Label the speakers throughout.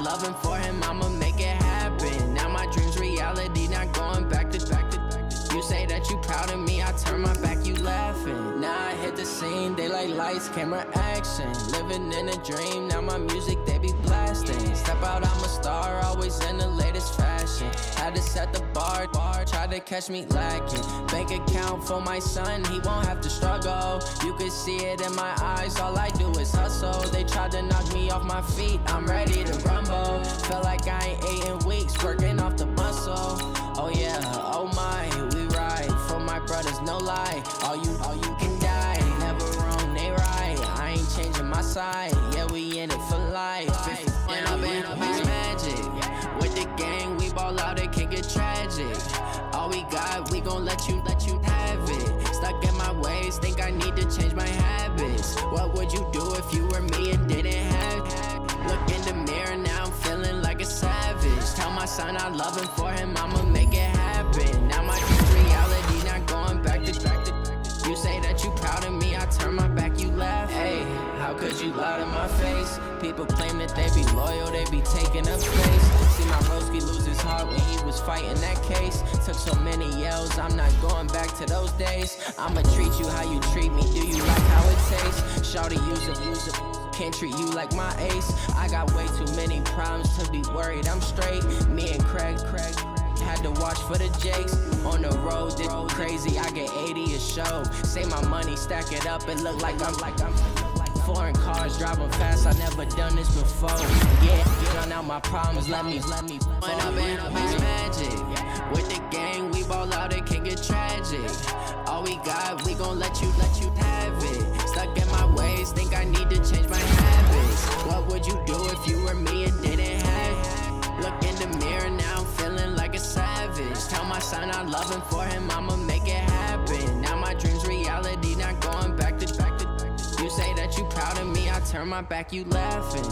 Speaker 1: loving for him, I'ma make it happen. Now my dream's reality, not going back to. You say that you proud of me, I turn my back, you laughing. Now I hit the scene, they like lights, camera, action. Living in a dream, now my music, they be blasting. Step out, I'm a star, always in the latest fashion. Had to set the bar, try to catch me lacking. Bank account for my son, he won't have to struggle. You can see it in my eyes, all I do is hustle. They tried to knock me off my feet, I'm ready to rumble. Felt like I ain't ate in weeks, working off the muscle. Oh yeah, oh my, we ride for my brothers, no lie. All you can die, never wrong, they right. I ain't changing my side, yeah, we in it for life. When up it's magic. With the gang, we ball out, it can get tragic. All we got, we gon' let you have it. Stuck in my ways, think I need to change my habits. What would you do if you were me and didn't have it? Look in the mirror, now I'm feeling like a savage. Tell my son I love him, for him I'ma make it happen. Now my dream's reality, not going back to. You say that you proud of me, I turn my back, you laugh. Hey, how could you lie to my face? People claim that they be loyal, they be taking up space. See my broski lose his heart when he was fighting that case. Took so many yells, I'm not going back to those days. I'ma treat you how you treat me, do you like how it tastes? Shawty, use it. Can't treat you like my ace. I got way too many problems to be worried, I'm straight. Me and Craig had to watch for the Jakes. On the road, did crazy, I get 80 a show. Say my money, stack it up, it look like I'm foreign cars, driving fast, I never done this before. Yeah, drown out my problems, let me When up it's magic. With the gang, we ball out, it can get tragic. All we got, we gon' let you have it. Stuck in my ways, think I need to change my habits. What would you do if you were me and didn't have it? Look in the mirror, now I'm feeling like a savage. Tell my son I love him, for him I'ma make it happen. Now my dream's reality, not going back to. You say that you proud of me, I turn my back, you laughing.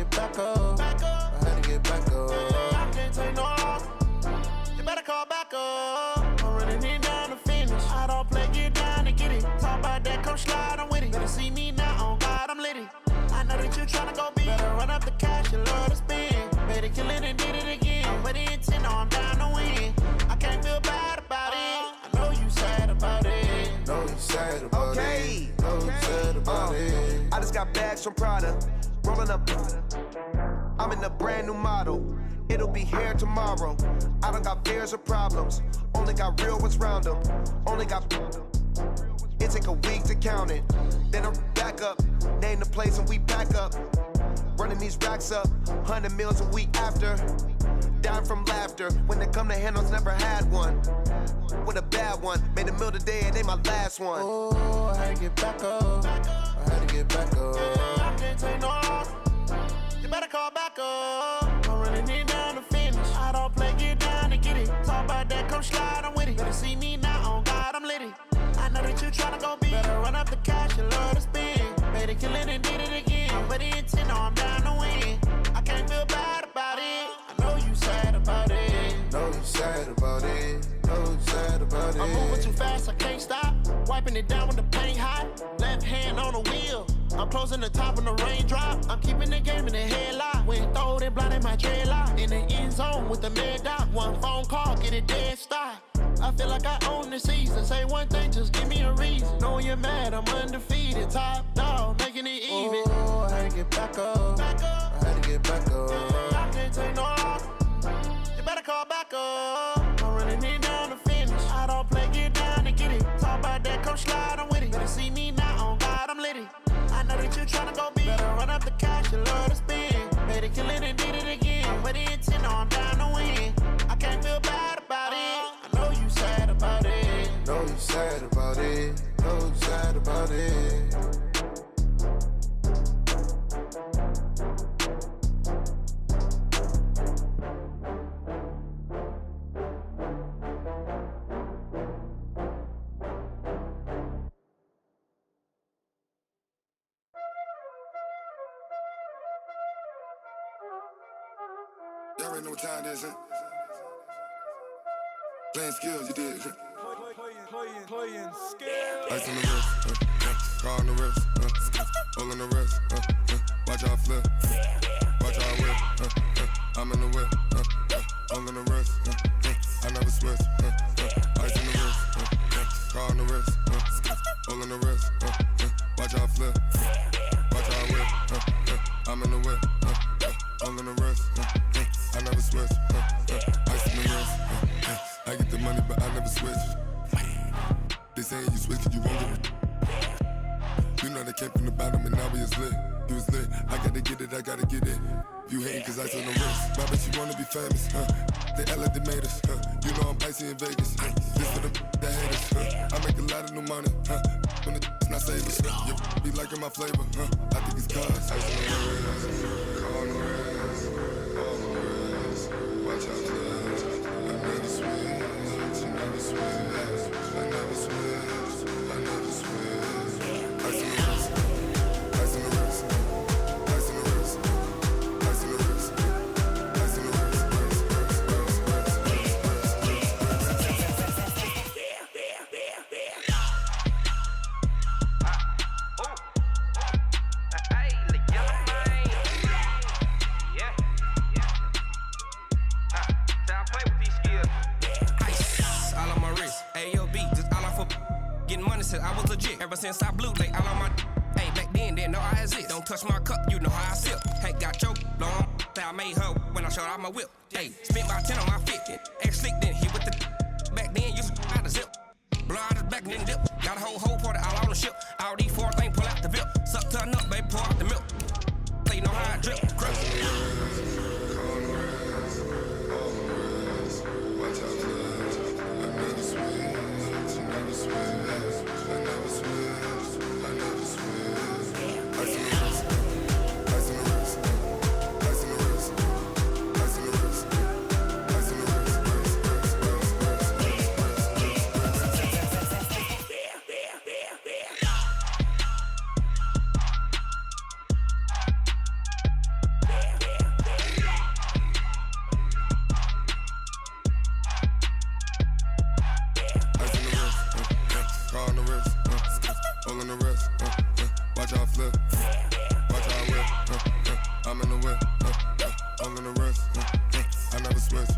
Speaker 2: Back up. I had to get back up. I can't take no loss. You better call back up. I'm running it down to finish. I don't play, get down to get it. Talk about that, come slide, I'm with it. Better see me now, on God, I'm litty. I know that you tryna go big. Better run up the cash, you love to spend. Better kill it and did it again. I'm with the intent, no, I'm down to win. I can't feel bad about it. I know you sad about it.
Speaker 3: Know you sad about it. Know you sad about it. I just got bags from Prada. Rolling up, I'm in a brand new model. It'll be here tomorrow. I don't got fears or problems. Only got real ones round them. Only got. It take a week to count it. Then I'm back up. Name the place and we back up. Running these racks up. 100 meals a week after. Dying from laughter. When they come to handles, never had one. With a bad one. Made a meal today and they my last one.
Speaker 2: Oh, I had to get back up. I had to get back up. I can't take no loss. You better call back up. I'm running it down to finish. I don't play, get down to get it. Talk about that, come slide, I'm with it. Better see me now, on God, I'm litty. I know that you tryna go big. Better run up the cash, you love to spend. Better kill it and did it again. I'm with the intent, no, I'm down to win. I can't feel bad about it. I know you sad about it.
Speaker 3: Know you sad about it. Know you sad about it.
Speaker 2: I'm moving too fast, I can't stop. Wiping it down with the paint hot. Left hand on the wheel. I'm closing the top on the raindrop. I'm keeping the game in the headlock. When throwed and blinded my dreadlock. In the end zone with the mad dot. One phone call, get it dead stop. I feel like I own the season. Say one thing, just give me a reason. Knowing you're mad, I'm undefeated. Top dog, making it even.
Speaker 3: Oh, I had to get back up. I had to get back up.
Speaker 2: I can't take no loss. You better call back up. I'm running it down to finish. I don't play, get down to get it. Talk about that, come slide, I'm with it. Better see me now, on God, I'm litty. I know that you tryna go big. Better run up the cash, you love to spend. Better kill it and did it again. I'm with the intent, no, I'm down to win. I can't feel bad about it. I know you sad about it.
Speaker 3: Know you sad about it. Know you sad about it.
Speaker 4: Y'all already know what time it is, huh? Playing skills, you did.
Speaker 5: Playing skills.
Speaker 4: Ice on the wrist, car on the wrist, all on the wrist, watch out flip, watch out whip, I'm in the whip, all on the wrist, I never switch, ice on the wrist, car on the wrist, all on the wrist, watch out flip, watch out whip, I'm in the whip, all on the wrist, I never switch, ice on the wrist, I get the money but I never switch. They saying you switch and you won't get it. You know they came from the bottom and now we is lit. You was lit, I gotta get it, I gotta get it. You hating cause ice on the wrist. Why bet you wanna be famous, huh? They LA they made us, huh? You know I'm icy in Vegas. This for the that hate us, huh? I make a lot of new money, huh? When the not save us, you be liking my flavor, huh? I think it's cause ice on the wrist, car on the wrist, all on the wrist. Watch out, cuz I never switch, you never switch. I never switch, I never switch. Ice on the wrist, ice on the wrist, ice on the wrist, ice on the wrist, ice on the wrist,
Speaker 6: I was legit ever since I blew like all on my. Hey, back then didn't know I exist. Don't touch my cup, you know how I sip. Hey, got choked, long. I made her when I showed out my whip. Hey, spent about 10 on my fit. X slick then hit with the. Back then you out the zip. Blow out his back and then dip. Got a whole party all on the ship. All these four things pull out the VIP. Suck to a nut, baby, pour out the milk. They know how I drip. Crush.
Speaker 4: watch out, cuz I never switch, you never switch. I never switch, I never switch. Ice on the wrist, ice on the wrist, ice on the wrist, ice on the wrist, ice on the wrist. Watch out flip, watch out whip, I'm in the whip, all in the wrist, I never switch.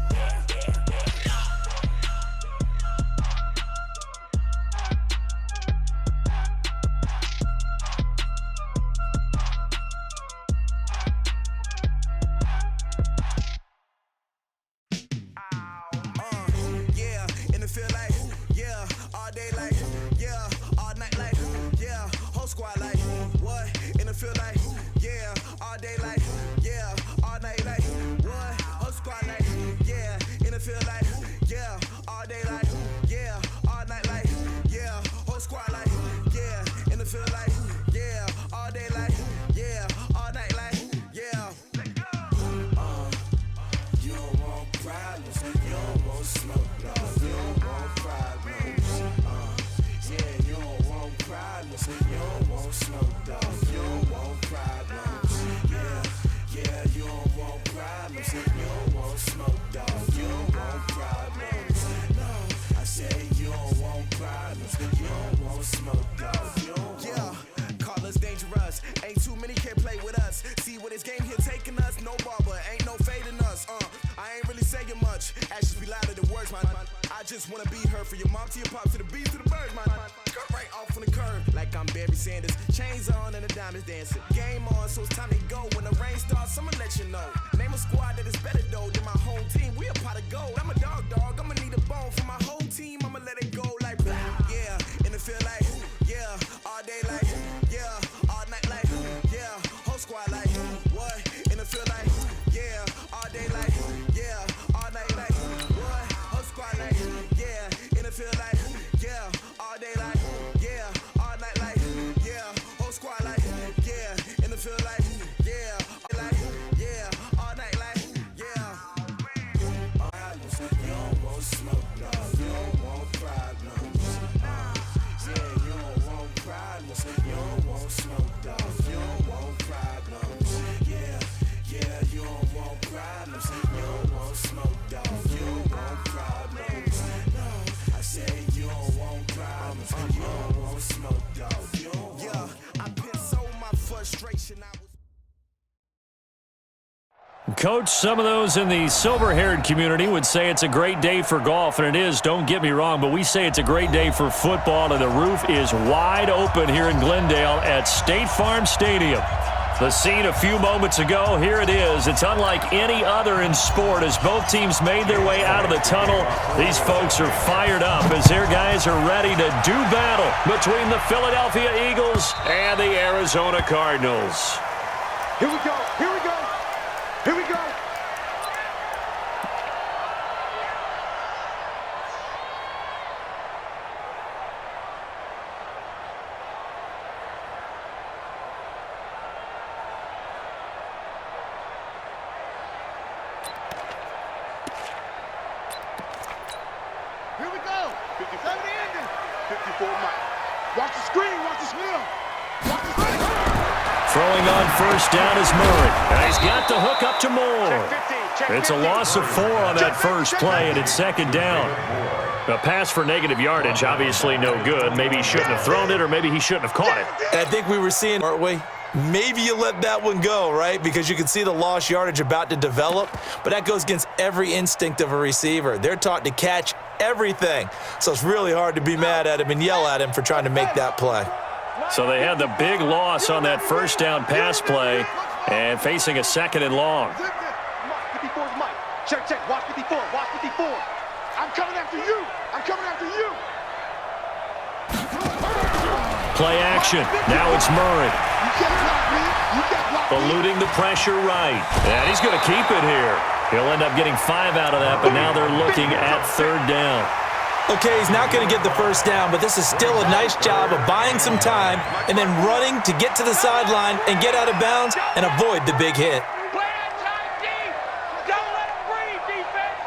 Speaker 3: Yeah, in the field like, yeah, all day like, yeah, all night like, yeah, whole squad like, what? In the field like, yeah, all day like, yeah, all night like, what? Whole squad like, yeah, in the field like, yeah, all day like, yeah, all night like, yeah, whole squad like, yeah, in the field like, yeah, all day like, yeah, all night like, yeah.
Speaker 5: You don't want problems, you don't want smoke, dog. You don't want problems. Yeah, you don't want problems, you don't want smoke, dog. You don't want problems. Yeah, you don't want problems, you don't want smoke, dog. You don't want problems. No, I said you don't want problems, you don't want smoke, dog. You don't want.
Speaker 3: Yeah, call us dangerous. Ain't too many can play with us. See where this game here taking us. No barber, ain't no fading us. I ain't really saying much. Actions be louder than words, man. I just wanna be heard from your mom to your pop to the beat to the birds, man. Cut right off on the curve, like I'm Barry Sanders. Chains on and the diamonds dancing. Game on, so it's time to go. When the rain starts, I'ma let you know. Name a squad that is better though than my home team. We a pot of gold. I'm a dog. I'ma need a bone for my whole team. I'ma let it go like, yeah, in the field like, yeah, all day like, yeah, all night like, yeah, whole squad like, what? In the field like, yeah, all day like, yeah, all night like, what? Whole squad like, yeah, in the field like, yeah, all day like, yeah, all night like, yeah, whole squad like, yeah, in the field like, yeah, like, yeah, all night like, yeah.
Speaker 5: Problems, you don't want smoke, dog. You don't want problems.
Speaker 7: Coach, some of those in the silver-haired community would say it's a great day for golf, and it is, don't get me wrong, but we say it's a great day for football, and the roof is wide open here in Glendale at State Farm Stadium. The scene a few moments ago, here it is. It's unlike any other in sport as both teams made their way out of the tunnel. These folks are fired up as their guys are ready to do battle between the Philadelphia Eagles and the Arizona Cardinals.
Speaker 8: Here we go, here we go, here we go. Here we go. 57 ending. 54 Mike. Watch the screen. Watch the snap. Watch the screen.
Speaker 7: Throwing on first down is Murray. And he's got the hook up to Moore. It's a loss of 4 on that first play, and it's second down. A pass for negative yardage, obviously no good. Maybe he shouldn't have thrown it, or maybe he shouldn't have caught it.
Speaker 9: I think we were seeing, aren't we? Maybe you let that one go, right? Because you can see the lost yardage about to develop, but that goes against every instinct of a receiver. They're taught to catch everything, so it's really hard to be mad at him and yell at him for trying to make that play.
Speaker 7: So they had the big loss on that first down pass play and facing a second and long.
Speaker 8: 54 is Mike. Check, check. Watch 54. Watch 54. I'm coming after you. I'm coming after you.
Speaker 7: Play action. Now it's Murray.
Speaker 8: You can't block me. You can't block me.
Speaker 7: Eluding the pressure right. And he's going to keep it here. He'll end up getting 5 out of that, but now they're looking at third down.
Speaker 9: Okay, he's not going to get the first down, but this is still a nice job of buying some time and then running to get to the sideline and get out of bounds and avoid the big hit.
Speaker 8: Play outside deep. Don't let him breathe, defense.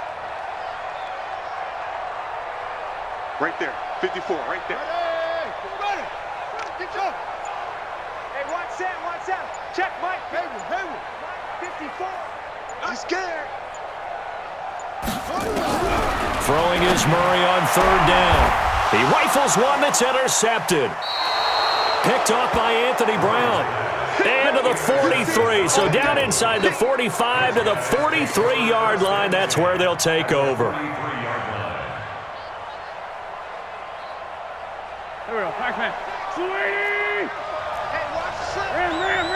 Speaker 8: Right there. 54. Right there. Ready. Get up. Hey, watch Sam. Watch Sam. Check Mike. Hayward. Hayward. 54. He's scared.
Speaker 7: Throwing is Murray on third down. He rifles one that's intercepted. Picked off by Anthony Brown. And to the 43. So down inside the 45 to the 43-yard line. That's where they'll take over.
Speaker 8: There we go. Pac-Man. Sweetie! Hey, watch the slip. Ram.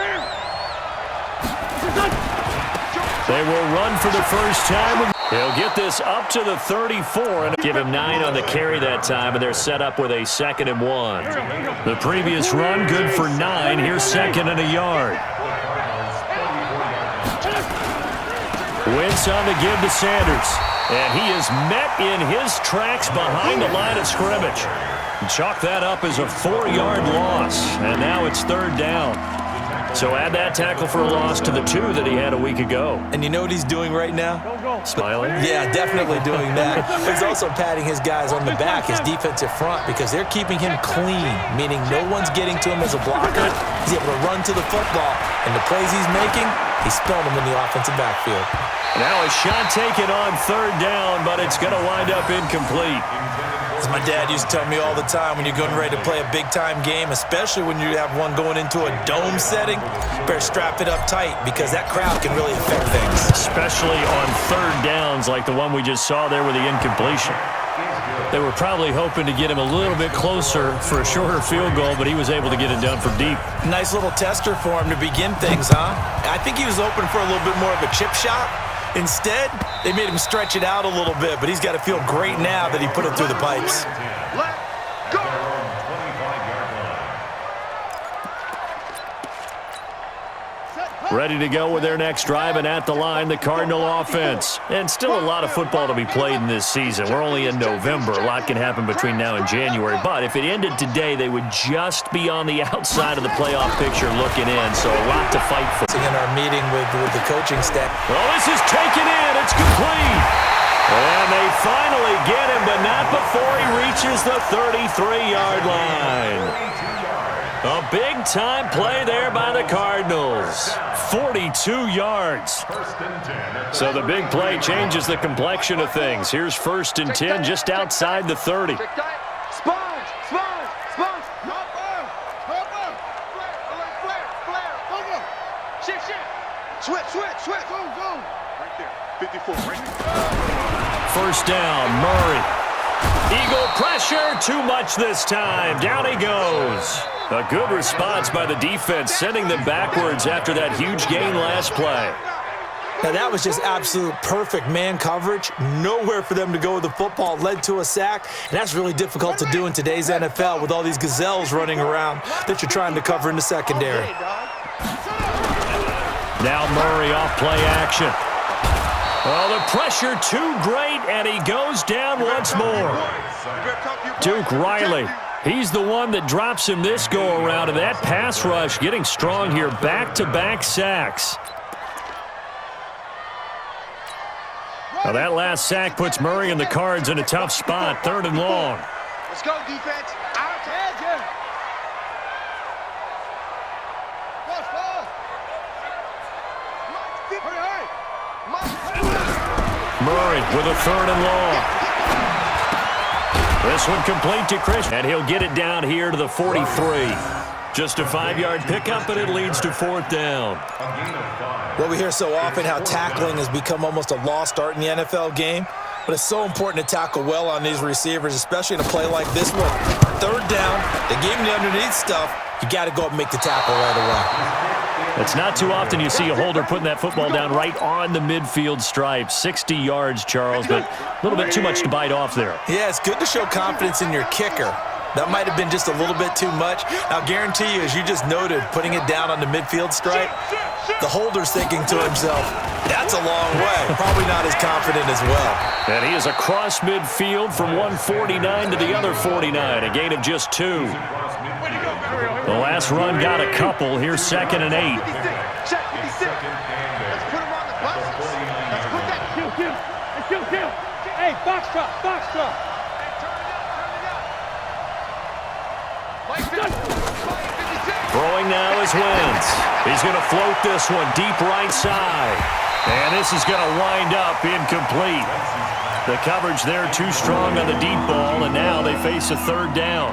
Speaker 7: They will run for the first time. He'll get this up to the 34 and give him 9 on the carry that time, and they're set up with a 2nd and 1. The previous run good for 9. Here's 2nd and a yard. Wentz on to give to Sanders, and he is met in his tracks behind the line of scrimmage. Chalk that up as a 4-yard loss, and now it's third down. So add that tackle for a loss to the 2 that he had a week ago.
Speaker 9: And you know what he's doing right now?
Speaker 7: Smiling?
Speaker 9: Yeah, definitely doing that. But he's also patting his guys on the back, his defensive front, because they're keeping him clean, meaning no one's getting to him as a blocker. He's able to run to the football, and the plays he's making, he's spelling them in the offensive backfield.
Speaker 7: Now a shot taken on third down, but it's going to wind up incomplete.
Speaker 9: As my dad used to tell me all the time, when you're getting ready to play a big-time game, especially when you have one going into a dome setting, better strap it up tight because that crowd can really affect things.
Speaker 7: Especially on third downs like the one we just saw there with the incompletion. They were probably hoping to get him a little bit closer for a shorter field goal, but he was able to get it done from deep.
Speaker 9: Nice little tester for him to begin things, huh? I think he was open for a little bit more of a chip shot. Instead, they made him stretch it out a little bit, but he's got to feel great now that he put it through the pipes.
Speaker 8: Let's go.
Speaker 7: Ready to go with their next drive, and at the line, the Cardinal offense. And still a lot of football to be played in this season. We're only in November. A lot can happen between now and January. But if it ended today, they would just be on the outside of the playoff picture looking in. So a lot to fight for.
Speaker 9: In our meeting with the coaching staff.
Speaker 7: Well, this is taken in. It's complete. And they finally get him, but not before he reaches the 33-yard line. A big-time play there by the Cardinals. 42 yards. So the big play changes the complexion of things. Here's 1st and 10 just outside the 30.
Speaker 8: Sponge. Flare. Switch. Swift. Go. Right there. 54. Right there.
Speaker 7: First down, Murray. Eagle pressure, too much this time. Down he goes. A good response by the defense, sending them backwards after that huge gain last play.
Speaker 9: Now, that was just absolute perfect man coverage. Nowhere for them to go with the football. Led to a sack, and that's really difficult to do in today's NFL with all these gazelles running around that you're trying to cover in the secondary.
Speaker 7: Now Murray off play action. Well, the pressure too great, and he goes down once more. Duke Riley, he's the one that drops him this go-around, and that pass rush getting strong here. Back-to-back sacks. Now that last sack puts Murray and the Cards in a tough spot, 3rd and long.
Speaker 8: Let's go, defense. Out to edge.
Speaker 7: Murray with a 3rd and long. This one complete to Chris, and he'll get it down here to the 43. Just a 5-yard pickup, and it leads to 4th down.
Speaker 9: Well, we hear so often how tackling has become almost a lost art in the NFL game, but it's so important to tackle well on these receivers, especially in a play like this one. 3rd down, they gave him the underneath stuff. You got to go up and make the tackle right away.
Speaker 7: It's not too often you see a holder putting that football down right on the midfield stripe. 60 yards, Charles, but a little bit too much to bite off there.
Speaker 9: Yeah, it's good to show confidence in your kicker. That might have been just a little bit too much. I'll guarantee you, as you just noted, putting it down on the midfield stripe, the holder's thinking to himself, that's a long way. Probably not as confident as well.
Speaker 7: And he is across midfield from 149 to the other 49, a gain of just 2. The last run got a couple. Here's 2nd and 8.
Speaker 8: Check 56. Let's put him on the buses. Let's put that kill. Hey, box truck.
Speaker 7: Throwing now is Wentz. He's going to float this one deep right side. And this is going to wind up incomplete. The coverage there too strong on the deep ball, and now they face a 3rd down.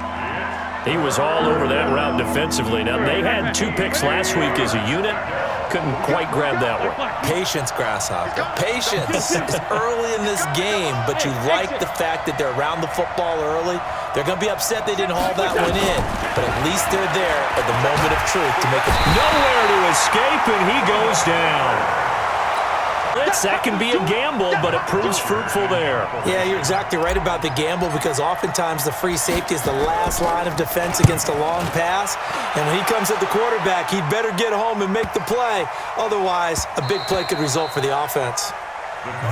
Speaker 7: He was all over that route defensively. Now, they had 2 picks last week as a unit. Couldn't quite grab that one.
Speaker 9: Patience, Grasshopper. Patience. It's early in this game, but you like the fact that they're around the football early. They're going to be upset they didn't haul that one in, but at least they're there at the moment of truth to make it.
Speaker 7: Nowhere to escape, and he goes down. That can be a gamble, but it proves fruitful there.
Speaker 9: Yeah, you're exactly right about the gamble, because oftentimes the free safety is the last line of defense against a long pass. And when he comes at the quarterback, he'd better get home and make the play. Otherwise, a big play could result for the offense.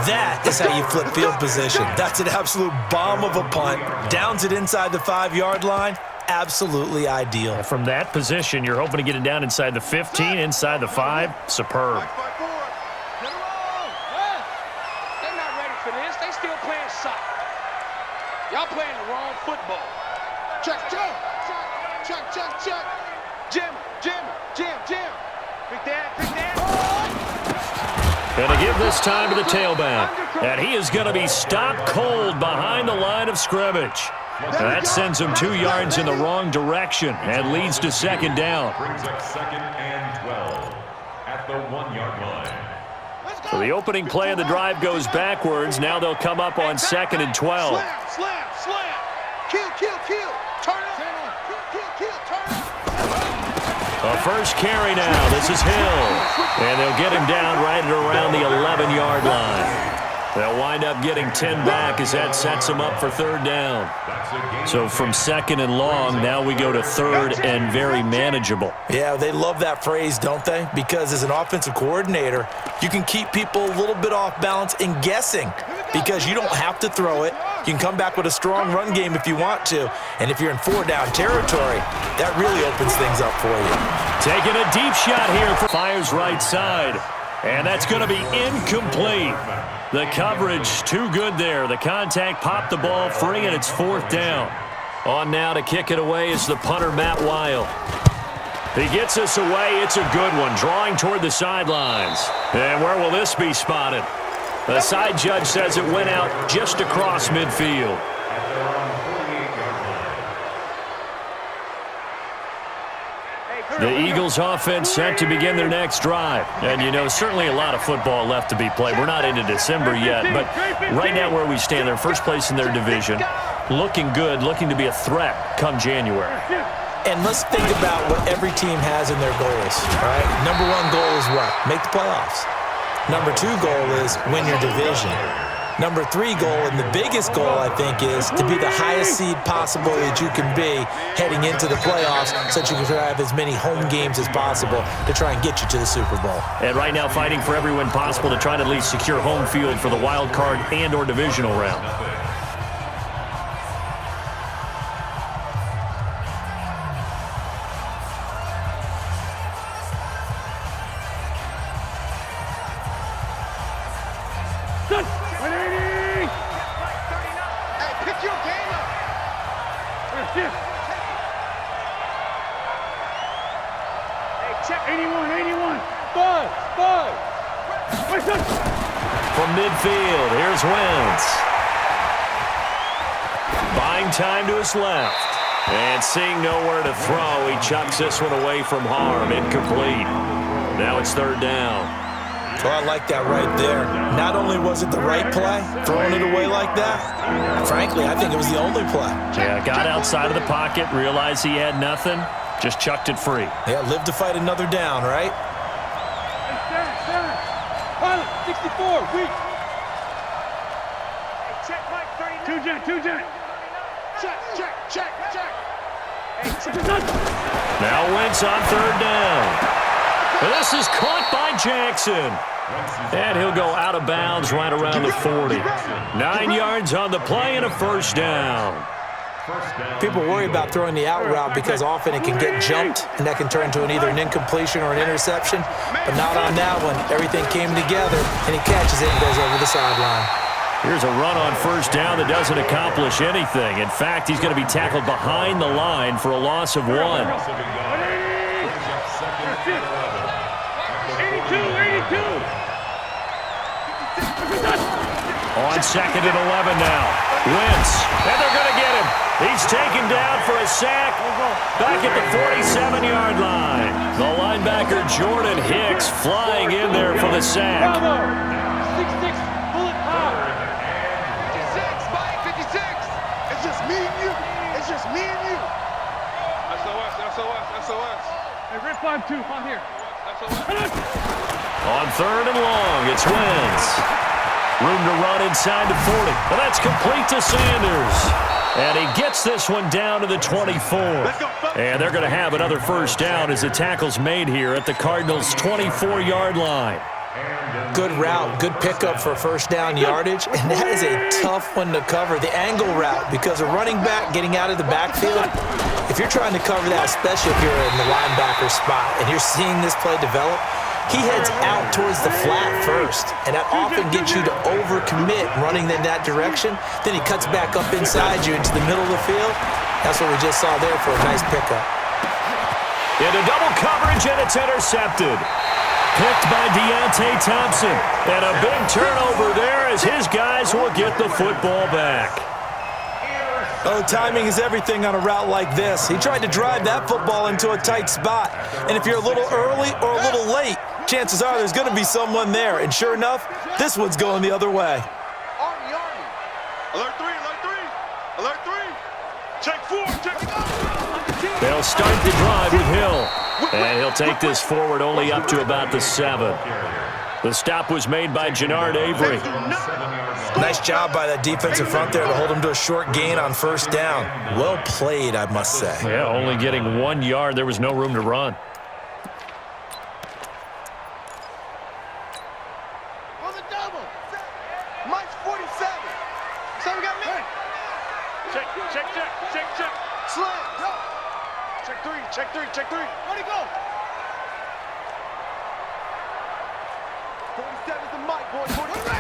Speaker 9: That is how you flip field position. That's an absolute bomb of a punt. Downs it inside the 5-yard line. Absolutely ideal.
Speaker 7: From that position, you're hoping to get it down inside the 15, inside the 5. Superb.
Speaker 8: Y'all playing the wrong football. Check. Jim. Big Dan.
Speaker 7: Going to give this time to the tailback. And he is going to be stopped cold behind the line of scrimmage. That sends him 2 yards in the wrong direction and leads to 2nd down.
Speaker 10: Brings up 2nd and 12 at the 1-yard line.
Speaker 7: So the opening play of the drive goes backwards. Now they'll come up on 2nd and 12.
Speaker 8: Slam. Kill. Turn up. Kill. Turn up.
Speaker 7: A first carry now. This is Hill. And they'll get him down right at around the 11-yard line. They'll wind up getting 10 back as that sets them up for 3rd down. So from 2nd and long, now we go to 3rd and very manageable.
Speaker 9: Yeah, they love that phrase, don't they? Because as an offensive coordinator, you can keep people a little bit off balance and guessing, because you don't have to throw it. You can come back with a strong run game if you want to. And if you're in 4-down territory, that really opens things up for you.
Speaker 7: Taking a deep shot here. Fires right side. And that's going to be incomplete. The coverage too good there. The contact popped the ball free, and it's 4th down. On now to kick it away is the punter, Matt Weil. He gets us away. It's a good one, drawing toward the sidelines. And where will this be spotted? The side judge says it went out just across midfield.
Speaker 8: Hey,
Speaker 7: The Eagles offense set to begin their next drive. And, you know, certainly a lot of football left to be played. We're not into December yet, but right now where we stand, they're first place in their division. Looking good, looking to be a threat come January.
Speaker 9: And let's think about what every team has in their goals, all right? Number one goal is what? Make the playoffs. Number two goal is win your division. Number three goal, and the biggest goal, I think, is to be the highest seed possible that you can be heading into the playoffs so that you can have as many home games as possible to try and get you to the Super Bowl.
Speaker 7: And right now fighting for every win possible to try to at least secure home field for the wild card and or divisional round. From midfield, here's Wentz. Buying time to his left. And seeing nowhere to throw, he chucks this one away from harm. Incomplete. Now it's third down.
Speaker 9: Oh, I like that right there. Not only was it the right play, throwing it away like that, frankly, I think it was the only play.
Speaker 7: Yeah, got outside of the pocket, realized he had nothing, just chucked it free.
Speaker 9: Yeah, live to fight another down, right?
Speaker 8: 64, weak. Check, Mike, 39. Two jet. Check.
Speaker 7: Now Wentz on third down. And this is caught by Jackson. And he'll go out of bounds right around the 40. 9 yards on the play and a first down.
Speaker 9: People worry about throwing the out route because often it can get jumped, and that can turn into either an incompletion or an interception. But not on that one. Everything came together, and he catches it and goes over the sideline.
Speaker 7: Here's a run on first down that doesn't accomplish anything. In fact, he's going to be tackled behind the line for a loss of 1.
Speaker 8: 82.
Speaker 7: On second and 11 now. Wentz, and they're going to get him. He's taken down for a sack back at the 47-yard line. The linebacker Jordan Hicks flying in there for the sack.
Speaker 8: 6'6", bullet power. 56, Mike, 56. It's just me and you. SOS. Hey, Rip 5-2, on here.
Speaker 7: On third and long, it's Wentz. Room to run inside the 40. Well, that's complete to Sanders. And he gets this one down to the 24. And they're going to have another first down as the tackle's made here at the Cardinals' 24-yard line.
Speaker 9: Good route, good pickup for first down yardage, and that is a tough one to cover. The angle route, because a running back getting out of the backfield, if you're trying to cover that, especially if you're in the linebacker spot and you're seeing this play develop, he heads out towards the flat first, and that often gets you to overcommit running in that direction. Then he cuts back up inside you into the middle of the field. That's what we just saw there for a nice pickup.
Speaker 7: Into double coverage, and it's intercepted. Picked by Deontay Thompson. And a big turnover there as his guys will get the football back.
Speaker 9: Oh, timing is everything on a route like this. He tried to drive that football into a tight spot. And if you're a little early or a little late, chances are there's going to be someone there. And sure enough, this one's going the other way.
Speaker 8: Alert 3. Check 4.
Speaker 7: They'll start the drive with Hill. And he'll take this forward only up to about the 7. The stop was made by Jannard Avery.
Speaker 9: Nice job by that defensive front there to hold him to a short gain on first down. Well played, I must say.
Speaker 7: Yeah, only getting 1 yard. There was no room to run.
Speaker 8: On the double. Mike's 47. So we got me. Check. Slam. Check three. Where'd he go? 47's the Mike, boy. 47.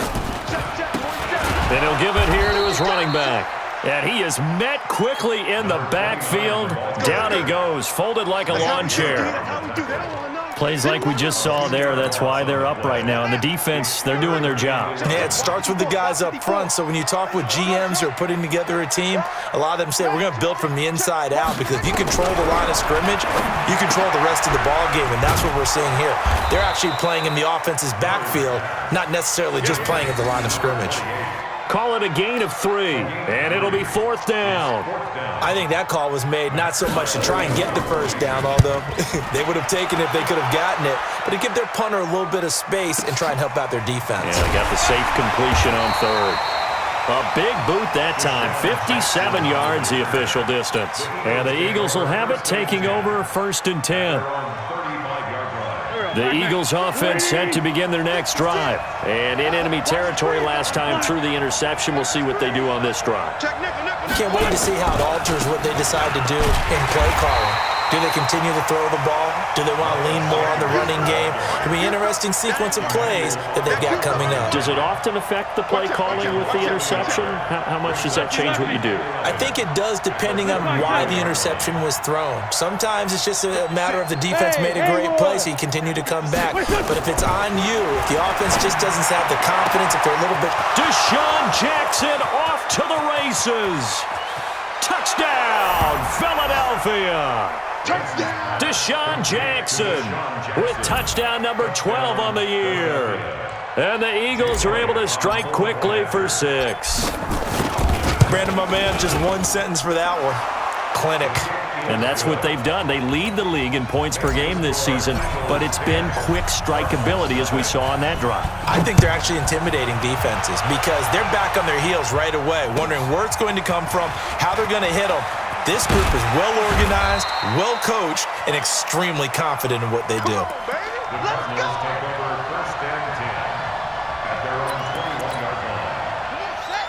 Speaker 8: Check. 47.
Speaker 7: And he'll give it here to his running back. And he is met quickly in the backfield. Down he goes, folded like a lawn chair.
Speaker 8: That's how we do that. I want to know.
Speaker 7: Plays like we just saw there. That's why they're up right now. And the defense, they're doing their job.
Speaker 9: Yeah, it starts with the guys up front. So when you talk with GMs who are putting together a team, a lot of them say we're going to build from the inside out, because if you control the line of scrimmage, you control the rest of the ball game, and that's what we're seeing here. They're actually playing in the offense's backfield, not necessarily just playing at the line of scrimmage.
Speaker 7: Call it a gain of 3, and it'll be 4th down.
Speaker 9: I think that call was made not so much to try and get the first down, although they would have taken it if they could have gotten it, but to give their punter a little bit of space and try and help out their defense.
Speaker 7: Yeah, they got the safe completion on 3rd. A big boot that time, 57 yards the official distance. And the Eagles will have it, taking over 1st and 10. The Eagles offense set to begin their next drive. And in enemy territory last time through the interception. We'll see what they do on this drive.
Speaker 9: Can't wait to see how it alters what they decide to do in play calling. Do they continue to throw the ball? Do they want to lean more on the running game? It'll be an interesting sequence of plays that they've got coming up.
Speaker 7: Does it often affect the play calling with the interception? How much does that change what you do?
Speaker 9: I think it does, depending on why the interception was thrown. Sometimes it's just a matter of the defense made a great play, so you continue to come back. But if it's on you, if the offense just doesn't have the confidence, if they're a little bit...
Speaker 7: Deshaun Jackson off to the races. Touchdown, Philadelphia. Touchdown! Deshaun Jackson with touchdown number 12 on the year. And the Eagles are able to strike quickly for 6.
Speaker 9: Brandon, my man, just one sentence for that one. Clinic.
Speaker 7: And that's what they've done. They lead the league in points per game this season, but it's been quick strikeability as we saw on that drive.
Speaker 9: I think they're actually intimidating defenses because they're back on their heels right away, wondering where it's going to come from, how they're going to hit them. This group is well organized, well coached, and extremely confident in what they do.
Speaker 10: Let's go!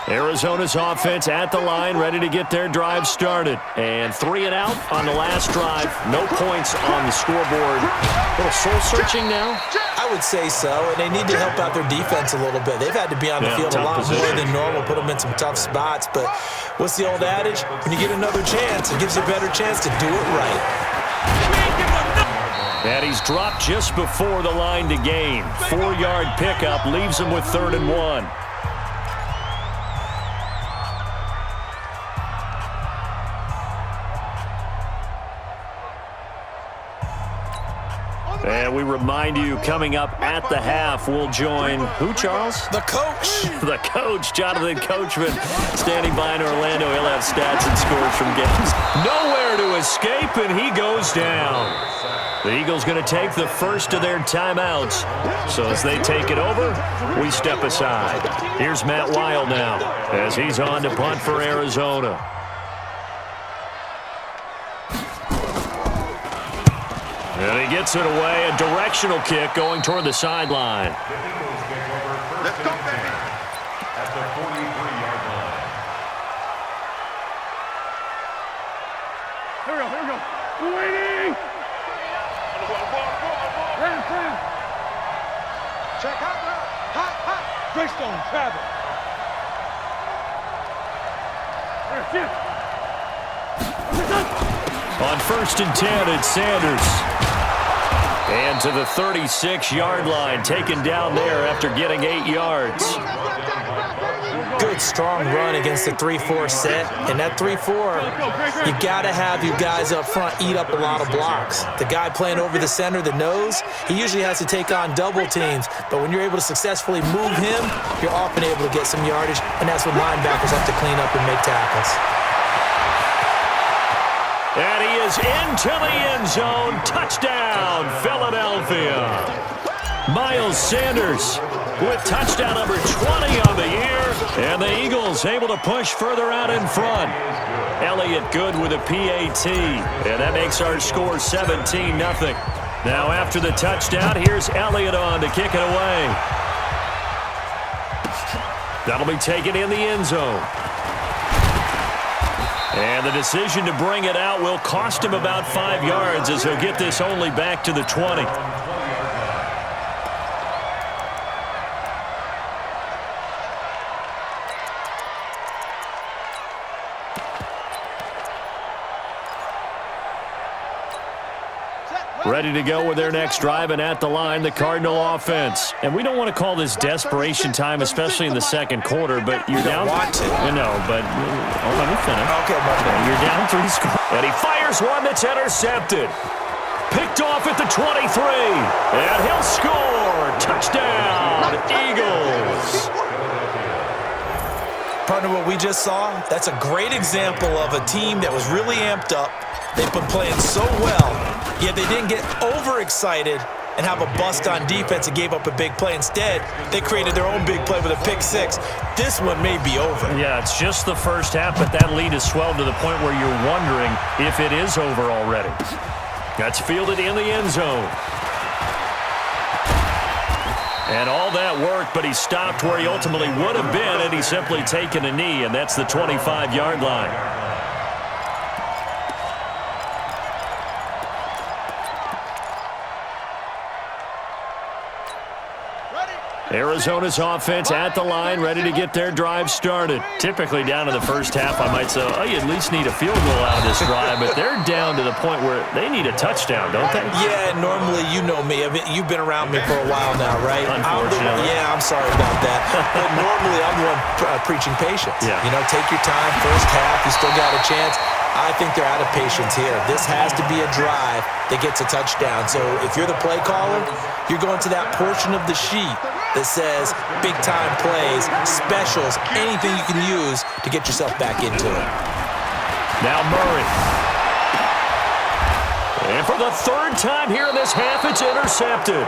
Speaker 7: Arizona's offense at the line, ready to get their drive started. And 3 and out on the last drive. No points on the scoreboard. A little soul-searching now?
Speaker 9: I would say so, and they need to help out their defense a little bit. They've had to be on the field a lot more than normal, put them in some tough spots. But what's the old adage? When you get another chance, it gives you a better chance to do it right.
Speaker 7: And he's dropped just before the line to gain. 4-yard pickup leaves him with 3rd and 1. And we remind you, coming up at the half, we'll join who, Charles?
Speaker 9: The coach.
Speaker 7: The coach, Jonathan Coachman, standing by in Orlando. He'll have stats and scores from games. Nowhere to escape, and he goes down. The Eagles going to take the first of their timeouts. So as they take it over, we step aside. Here's Matt Weil now as he's on to punt for Arizona. And he gets it away, a directional kick going toward the sideline.
Speaker 8: Let's go, baby.
Speaker 10: At the 43-yard line.
Speaker 8: Here we go. We're waiting. Check out now. Hot. Greystone, travel.
Speaker 7: On 1st and 10, it's Sanders. And to the 36-yard line, taken down there after getting 8 yards.
Speaker 9: Good, strong run against the 3-4 set. And that 3-4, you got to have your guys up front eat up a lot of blocks. The guy playing over the center, the nose, he usually has to take on double teams. But when you're able to successfully move him, you're often able to get some yardage. And that's when linebackers have to clean up and make tackles.
Speaker 7: And he is into the end zone. Touchdown, Philadelphia. Miles Sanders with touchdown number 20 on the year. And the Eagles able to push further out in front. Elliott Good with a PAT. And that makes our score 17-0. Now after the touchdown, here's Elliott on to kick it away. That'll be taken in the end zone. And the decision to bring it out will cost him about 5 yards as he'll get this only back to the 20.
Speaker 8: Set.
Speaker 7: Ready to go with their next drive, and at the line, the Cardinal offense. And we don't want to call this desperation time, especially in the second quarter, but you're down.
Speaker 9: Want to.
Speaker 7: No, but let me finish.
Speaker 9: Okay, my bad.
Speaker 7: You're down 3 scores. And he fires one that's intercepted. Picked off at the 23. And he'll score. Touchdown, Eagles.
Speaker 9: Partner, what we just saw, that's a great example of a team that was really amped up. They've been playing so well, yet they didn't get overexcited and have a bust on defense and gave up a big play. Instead, they created their own big play with a pick six. This one may be over.
Speaker 7: Yeah, it's just the first half, but that lead has swelled to the point where you're wondering if it is over already. That's fielded in the end zone. And all that worked, but he stopped where he ultimately would have been had he simply taken a knee, and that's the 25-yard line. Arizona's offense at the line, ready to get their drive started. Typically down to the first half, I might say, oh, you at least need a field goal out of this drive, but they're down to the point where they need a touchdown, don't they?
Speaker 9: Yeah, normally, you know me. I mean, you've been around me for a while now, right?
Speaker 7: Unfortunately.
Speaker 9: I'm sorry about that. But normally, I'm the one preaching patience.
Speaker 7: Yeah.
Speaker 9: You know, take your time, first half, you still got a chance. I think they're out of patience here. This has to be a drive that gets a touchdown. So if you're the play caller, you're going to that portion of the sheet that says big-time plays, specials, anything you can use to get yourself back into it.
Speaker 7: Now Murray. And for the third time here in this half, it's intercepted.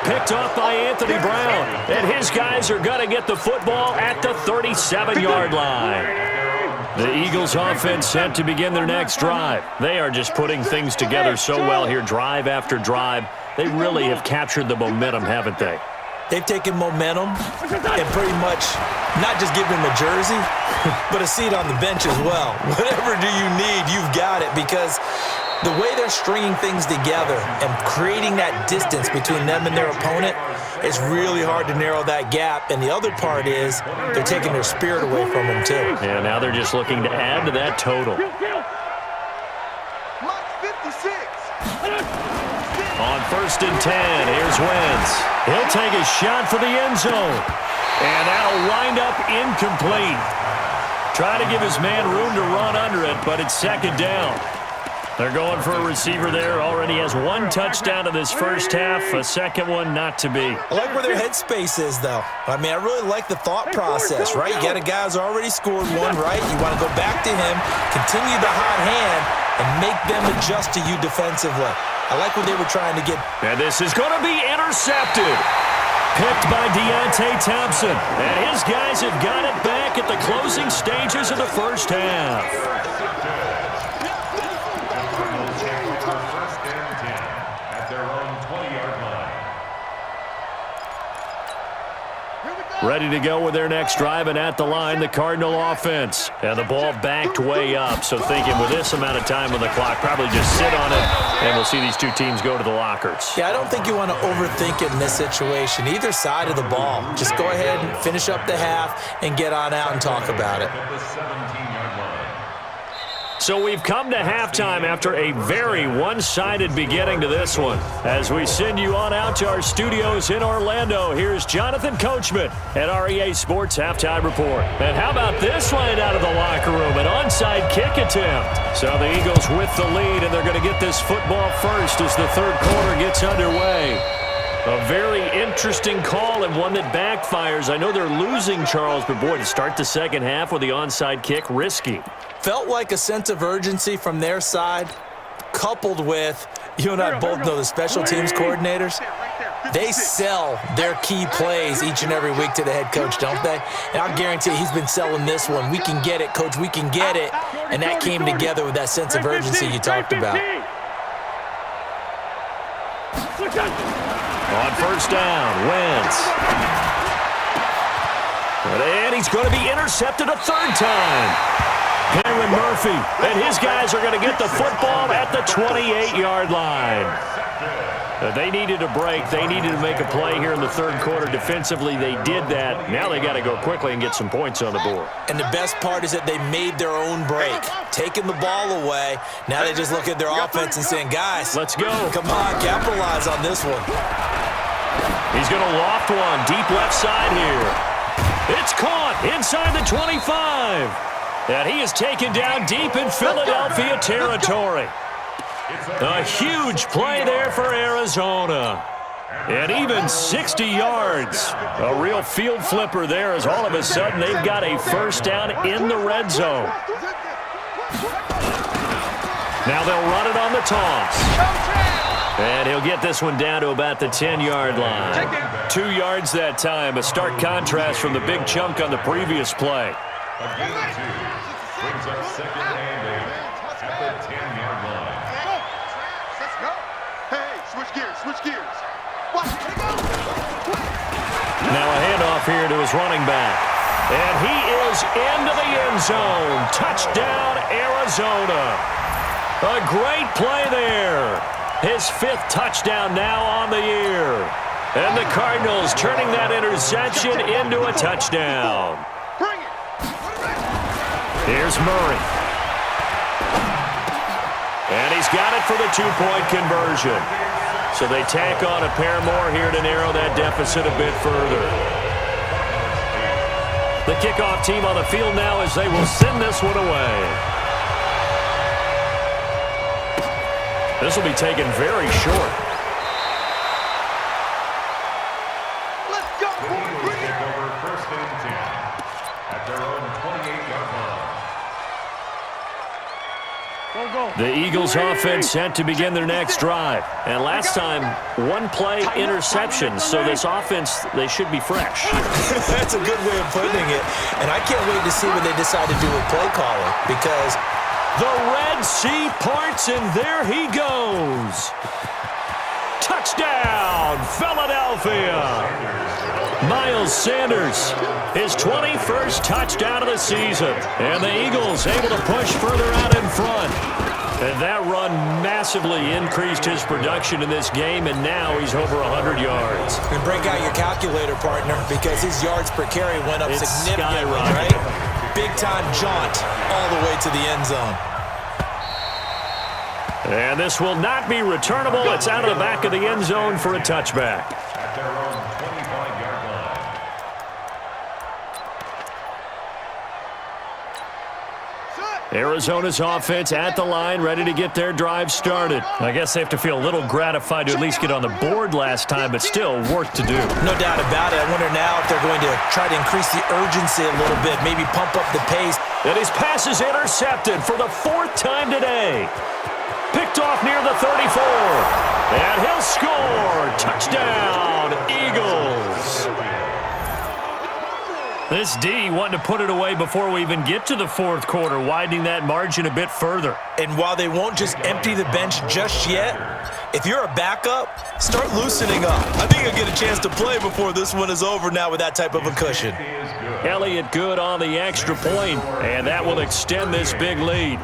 Speaker 7: Picked off by Anthony Brown. And his guys are going to get the football at the 37-yard line. The Eagles offense set to begin their next drive. They are just putting things together so well here, drive after drive. They really have captured the momentum, haven't they?
Speaker 9: They've taken momentum and pretty much not just given him a jersey, but a seat on the bench as well. Whatever do you need, you've got it, because the way they're stringing things together and creating that distance between them and their opponent, it's really hard to narrow that gap. And the other part is they're taking their spirit away from them too.
Speaker 7: Yeah, now they're just looking to add to that total. On 1st and 10, here's Wentz. He'll take a shot for the end zone. And that'll wind up incomplete. Trying to give his man room to run under it, but it's second down. They're going for a receiver there. Already has one touchdown in this first half. A second one not to be.
Speaker 9: I like where their headspace is, though. I mean, I really like the thought process, right? You got a guy who's already scored one, right? You want to go back to him, continue the hot hand, and make them adjust to you defensively. I like what they were trying to get.
Speaker 7: And this is going to be intercepted. Picked by Deontay Thompson. And his guys have got it back at the closing stages of the first half. Ready to go with their next drive, and at the line, the Cardinal offense. And the ball backed way up, so thinking with this amount of time on the clock, probably just sit on it, and we'll see these two teams go to the lockers.
Speaker 9: Yeah, I don't think you want to overthink it in this situation. Either side of the ball. Just go ahead and finish up the half and get on out and talk about it.
Speaker 7: So we've come to halftime after a very one-sided beginning to this one. As we send you on out to our studios in Orlando, here's Jonathan Coachman at our EA Sports Halftime Report. And how about this line out of the locker room? An onside kick attempt. So the Eagles with the lead, and they're going to get this football first as the third quarter gets underway. A very interesting call and one that backfires. I know they're losing, Charles, but boy, to start the second half with the onside kick, risky.
Speaker 9: Felt like a sense of urgency from their side, coupled with, you and I both know the special teams coordinators, they sell their key plays each and every week to the head coach, don't they? And I'll guarantee he's been selling this one. We can get it, coach, we can get it. And that came together with that sense of urgency you talked about.
Speaker 7: On first down, Wentz. And he's going to be intercepted a third time. Henry Murphy, and his guys are going to get the football at the 28-yard line. They needed a break. They needed to make a play here in the third quarter. Defensively, they did that. Now they got to go quickly and get some points on the board.
Speaker 9: And the best part is that they made their own break, taking the ball away. Now they just look at their offense and saying, guys,
Speaker 7: let's go.
Speaker 9: Come on, capitalize on this one.
Speaker 7: He's going to loft one deep left side here. It's caught inside the 25. And he is taken down deep in Philadelphia territory. A huge play there for Arizona. And even 60 yards. A real field flipper there as all of a sudden they've got a first down in the red zone. Now they'll run it on the toss. And he'll get this one down to about the 10-yard line. 2 yards that time. A stark contrast from the big chunk on the previous play.
Speaker 10: Brings up second and 8 at the 10-yard line.
Speaker 8: Let's go. Hey, switch gears.
Speaker 7: Now a handoff here to his running back. And he is into the end zone. Touchdown, Arizona. A great play there. His 5th touchdown now on the year. And the Cardinals turning that interception into a touchdown. Here's Murray. And he's got it for the 2-point conversion. So they tack on a pair more here to narrow that deficit a bit further. The kickoff team on the field now as they will send this one away. This will be taken very short.
Speaker 8: Let's go.
Speaker 10: The Eagles take over first and 10 at their own 28-yard line.
Speaker 7: The Eagles offense set to begin their next drive. And last time, 1-play interception. So this offense, they should be fresh.
Speaker 9: That's a good way of putting it. And I can't wait to see what they decide to do with play calling because
Speaker 7: the Red Sea parts, and there he goes. Touchdown, Philadelphia. Miles Sanders, his 21st touchdown of the season. And the Eagles able to push further out in front. And that run massively increased his production in this game, and now he's over 100 yards.
Speaker 9: And break out your calculator, partner, because his yards per carry went up significantly, right? Big-time jaunt all the way to the end zone.
Speaker 7: And this will not be returnable. It's out of the back of the end zone for a touchback.
Speaker 10: At their own 25-yard line.
Speaker 7: Arizona's offense at the line, ready to get their drive started. I guess they have to feel a little gratified to at least get on the board last time, but still work to do.
Speaker 9: No doubt about it. I wonder now if they're going to try to increase the urgency a little bit, maybe pump up the pace.
Speaker 7: And his pass is intercepted for the 4th time today. Picked off near the 34. And he'll score. Touchdown, Eagles. This D wanting to put it away before we even get to the 4th quarter, widening that margin a bit further.
Speaker 9: And while they won't just empty the bench just yet, if you're a backup, start loosening up. I think you'll get a chance to play before this one is over now with that type of a cushion.
Speaker 7: Elliott good on the extra point, and that will extend this big lead.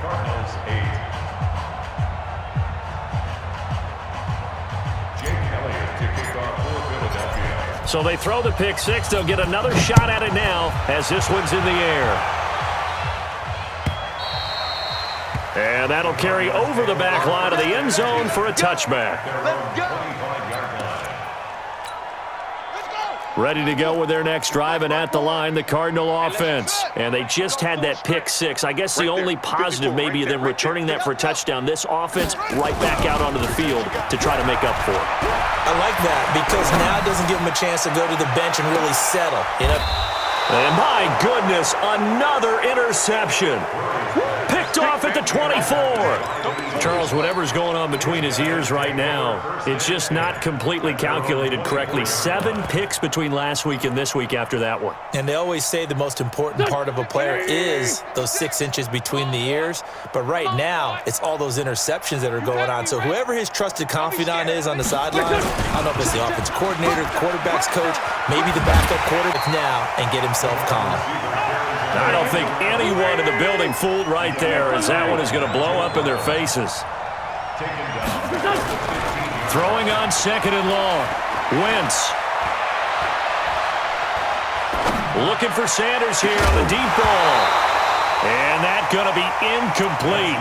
Speaker 7: So they throw the pick 6. They'll get another shot at it now as this one's in the air. And that'll carry over the back line of the end zone for a touchback.
Speaker 8: Let's go.
Speaker 7: Ready to go with their next drive, and at the line, the Cardinal offense. And they just had that pick 6. I guess the only positive maybe of them returning that for a touchdown. This offense right back out onto the field to try to make up for it.
Speaker 9: I like that because now it doesn't give them a chance to go to the bench and really settle. You know?
Speaker 7: And my goodness, another interception. Picked off at the 24. Charles, whatever's going on between his ears right now, it's just not completely calculated correctly. 7 picks between last week and this week after that one.
Speaker 9: And they always say the most important part of a player is those 6 inches between the ears. But right now, it's all those interceptions that are going on. So whoever his trusted confidant is on the sideline, I don't know if it's the offense coordinator, the quarterback's coach, maybe the backup quarterback now, and get himself calm.
Speaker 7: I don't think anyone in the building fooled right there, as that one is going to blow up in their faces.
Speaker 10: Taken down.
Speaker 7: Throwing on second and long. Wentz. Looking for Sanders here on the deep ball. And that's going to be incomplete.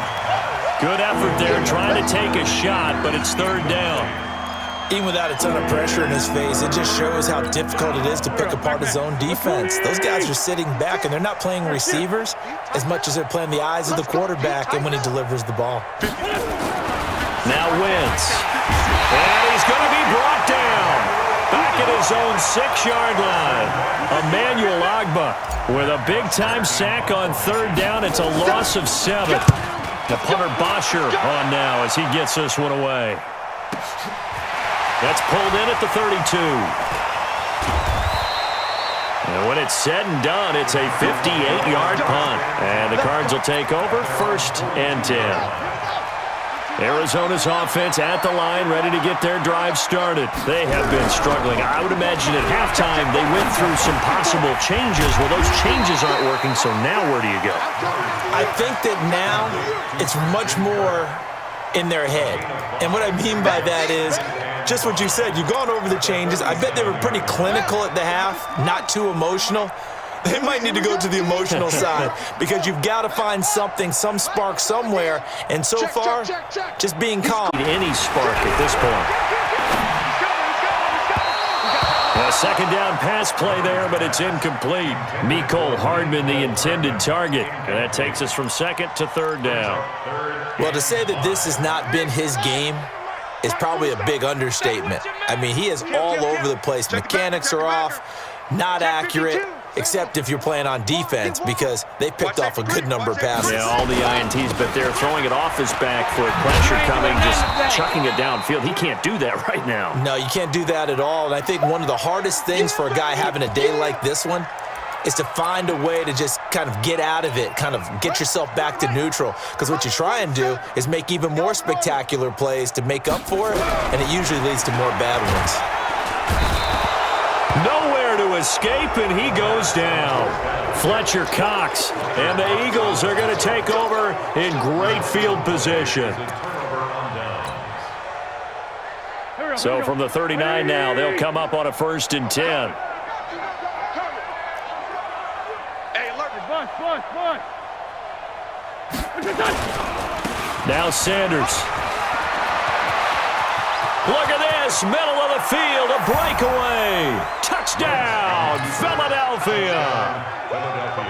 Speaker 7: Good effort there trying to take a shot, but it's third down.
Speaker 9: Even without a ton of pressure in his face, it just shows how difficult it is to pick apart his own defense. Those guys are sitting back, and they're not playing receivers as much as they're playing the eyes of the quarterback and when he delivers the ball.
Speaker 7: Now Wentz. And he's going to be brought down. Back at his own 6-yard line. Emmanuel Ogbah with a big-time sack on third down. It's a loss of 7. The punter Bosher on now as he gets this one away. That's pulled in at the 32. And when it's said and done, it's a 58-yard punt. And the Cards will take over 1st and 10. Arizona's offense at the line, ready to get their drive started. They have been struggling. I would imagine at halftime they went through some possible changes. Well, those changes aren't working, so now where do you go?
Speaker 9: I think that now it's much more in their head. And what I mean by that is just what you said. You've gone over the changes. I bet they were pretty clinical at the half, not too emotional. They might need to go to the emotional side because you've got to find something, some spark somewhere. And so far, just being calm.
Speaker 7: Any spark at this point. A second down pass play there, but it's incomplete. Mecole Hardman, the intended target. And that takes us from 2nd to 3rd down.
Speaker 9: Well, to say that this has not been his game is probably a big understatement. I mean, he is all over the place. Mechanics are off, not accurate, except if you're playing on defense because they picked off a good number of passes.
Speaker 7: Yeah, all the INTs, but they're throwing it off his back foot. Pressure coming, just chucking it downfield. He can't do that right now.
Speaker 9: No, you can't do that at all. And I think one of the hardest things for a guy having a day like this one is to find a way to just kind of get out of it, kind of get yourself back to neutral. Because what you try and do is make even more spectacular plays to make up for it, and it usually leads to more bad ones.
Speaker 7: Nowhere to escape, and he goes down. Fletcher Cox, and the Eagles are going to take over in great field position. So from the 39 now, they'll come up on a 1st and 10. Now Sanders. Look at this, middle of the field, a breakaway. Touchdown, Philadelphia.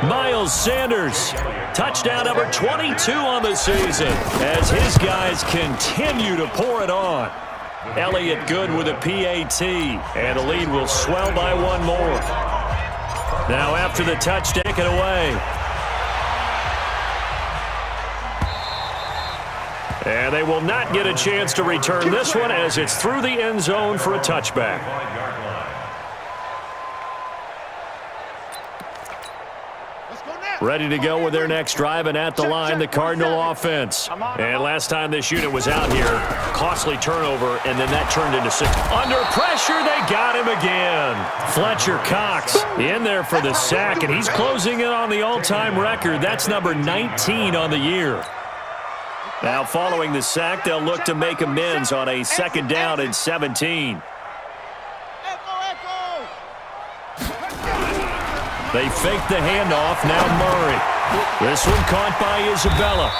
Speaker 7: Miles Sanders, touchdown number 22 on the season as his guys continue to pour it on. Elliott Good with a PAT, and the lead will swell by one more. Now after the touchdown, take it away. And they will not get a chance to return this one as it's through the end zone for a touchback. Ready to go with their next drive, and at the line, the Cardinal offense. And last time this unit was out here, costly turnover, and then that turned into 6. Under pressure, they got him again. Fletcher Cox in there for the sack, and he's closing in on the all-time record. That's number 19 on the year. Now following the sack, they'll look to make amends on a 2nd down and 17. They fake the handoff, now Murray. This one caught by Dsgballa.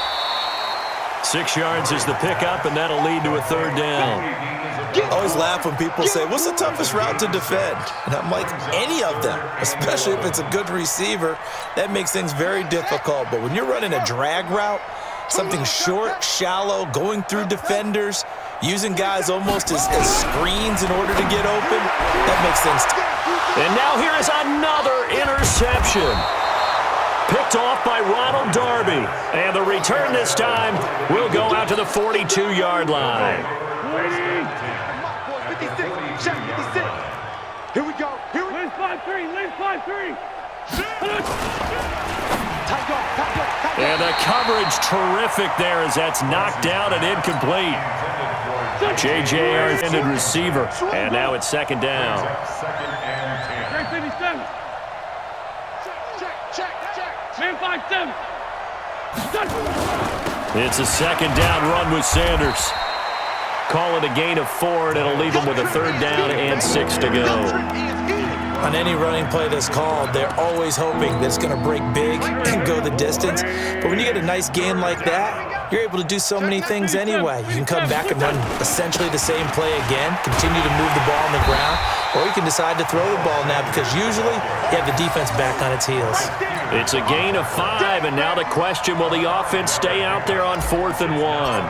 Speaker 7: 6 yards is the pickup, and that'll lead to a 3rd down.
Speaker 9: I always laugh when people say, what's the toughest route to defend? And I'm like, any of them, especially if it's a good receiver. That makes things very difficult. But when you're running a drag route, something short, shallow, going through defenders, using guys almost as screens in order to get open, that makes things tough.
Speaker 7: And now here is another interception. Picked off by Ronald Darby. And the return this time will go out to the 42-yard line.
Speaker 8: Here we go. Here we go. 5-3.
Speaker 7: And the coverage terrific there as that's knocked down and incomplete. J.J. our intended receiver. And now it's 2nd down.
Speaker 8: Check. Man 5-7.
Speaker 7: It's a second down run with Sanders. Call it a gain of 4, and it'll leave them with a 3rd down and 6 to go.
Speaker 9: On any running play that's called, they're always hoping that it's going to break big and go the distance. But when you get a nice game like that, you're able to do so many things anyway. You can come back and run essentially the same play again, continue to move the ball on the ground, or you can decide to throw the ball now because usually you have the defense back on its heels.
Speaker 7: It's a gain of 5, and now the question, will the offense stay out there on 4th and 1?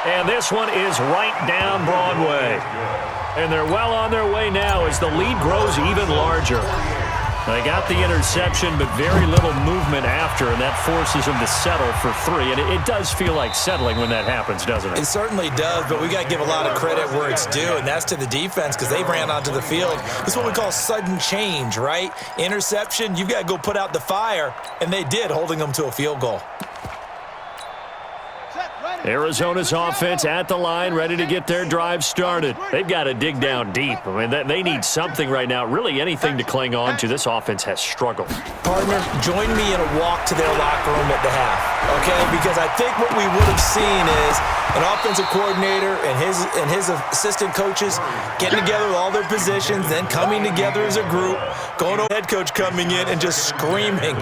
Speaker 7: And this one is right down Broadway. And they're well on their way now as the lead grows even larger. They got the interception, but very little movement after, and that forces them to settle for 3. And it does feel like settling when that happens, doesn't it?
Speaker 9: It certainly does, but we got to give a lot of credit where it's due, and that's to the defense because they ran onto the field. This is what we call sudden change, right? Interception, you've got to go put out the fire, and they did, holding them to a field goal.
Speaker 7: Arizona's offense at the line, ready to get their drive started. They've got to dig down deep. I mean, they need something right now, really anything to cling on to. This offense has struggled.
Speaker 9: Partner, join me in a walk to their locker room at the half, okay? Because I think what we would have seen is an offensive coordinator and his assistant coaches getting together with all their positions, then coming together as a group, going to head coach coming in and just screaming,